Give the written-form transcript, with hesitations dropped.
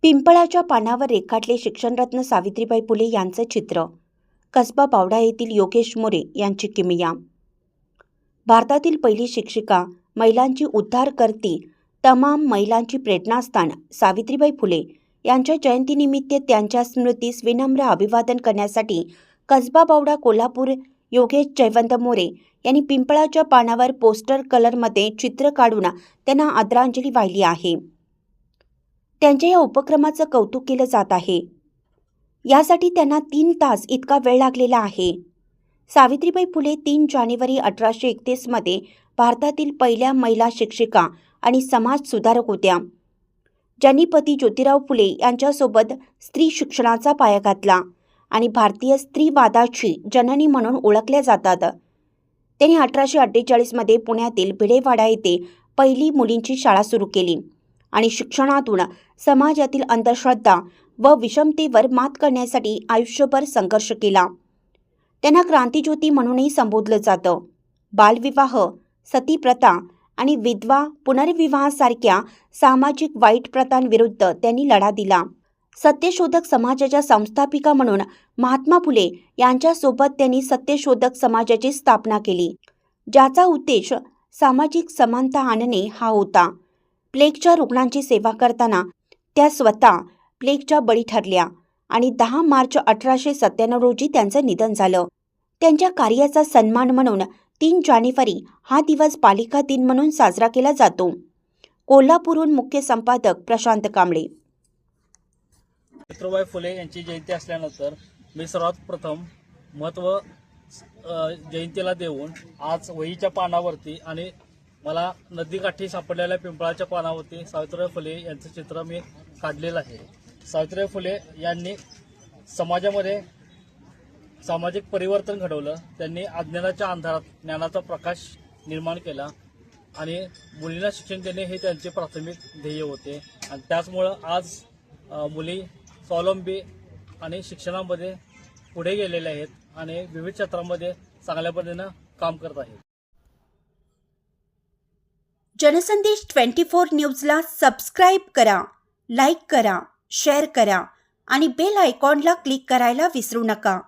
पिंपळाच्या पानावर रेखाटले शिक्षणरत्न सावित्रीबाई फुले यांचं चित्र. कसबा बावडा येथील योगेश मोरे यांची किमिया. भारतातील पहिली शिक्षिका, महिलांची उद्धारकर्ती, तमाम महिलांची प्रेरणास्थान सावित्रीबाई फुले यांच्या जयंतीनिमित्त त्यांच्या स्मृतीस विनम्र अभिवादन करण्यासाठी कसबा बावडा, कोल्हापूर योगेश जयवंत मोरे यांनी पिंपळाच्या पानावर पोस्टर कलरमध्ये चित्र काढून त्यांना आदरांजली वाहिली आहे. त्यांच्या या उपक्रमाचं कौतुक केलं जात आहे. यासाठी त्यांना 3 तास इतका वेळ लागलेला आहे. सावित्रीबाई फुले 3 जानेवारी 1831 मध्ये भारतातील पहिल्या महिला शिक्षिका आणि समाज सुधारक होत्या, ज्यांनी पती ज्योतिराव फुले यांच्यासोबत स्त्री शिक्षणाचा पाया घातला आणि भारतीय स्त्रीवादाची जननी म्हणून ओळखल्या जातात. त्यांनी 1848 मध्ये पुण्यातील भिडेवाडा येथे पहिली मुलींची शाळा सुरू केली आणि शिक्षणातून समाजातील अंधश्रद्धा व विषमतेवर मात करण्यासाठी आयुष्यभर संघर्ष केला. त्यांना क्रांतिज्योती म्हणूनही संबोधलं जातं. बालविवाह, सतीप्रथा आणि विधवा पुनर्विवाहासारख्या सामाजिक वाईट प्रथांविरुद्ध त्यांनी लढा दिला. सत्यशोधक समाजाच्या संस्थापिका म्हणून महात्मा फुले यांच्यासोबत त्यांनी सत्यशोधक समाजाची स्थापना केली, ज्याचा उद्देश सामाजिक समानता आणणे हा होता. प्लेगच्या रुग्णांची सेवा करताना त्या स्वतः प्लेगच्या बळी ठरल्या आणि 10 मार्च 1897 रोजी त्यांचं निधन झालं. त्यांच्या कार्याचा सन्मान म्हणून 3 जानेवारी हा दिवस बालिका दिन म्हणून साजरा केला जातो. कोल्हापूरहून मुख्य संपादक प्रशांत कांबळे. सावित्रीबाई फुले यांची जयंती असल्यानंतर मी सर्वात प्रथम महत्त्व जयंतीला देऊन आज वहीच्या पानावरती आणि मला नदीकाठी सापडलेल्या पिंपळाच्या पानावरती सावित्रीबाई फुले यांचं चित्र मी काढलेलं आहे. सावित्रीबाई फुले यांनी समाजामध्ये सामाजिक परिवर्तन घडवलं. त्यांनी अज्ञानाच्या अंधारात ज्ञानाचा प्रकाश निर्माण केला आणि मुलींना शिक्षण देणे हे त्यांचे प्राथमिक ध्येय होते. आणि त्याचमुळं आज मुली स्वावलंबी आणि शिक्षणामध्ये पुढे गेलेल्या आहेत आणि विविध क्षेत्रांमध्ये चांगल्या पद्धतीनं काम करत आहेत. जनसंदेश 24 न्यूजला सबस्क्राईब करा, लाईक करा, शेअर करा आणि बेल आयकॉनला क्लिक करायला विसरू नका.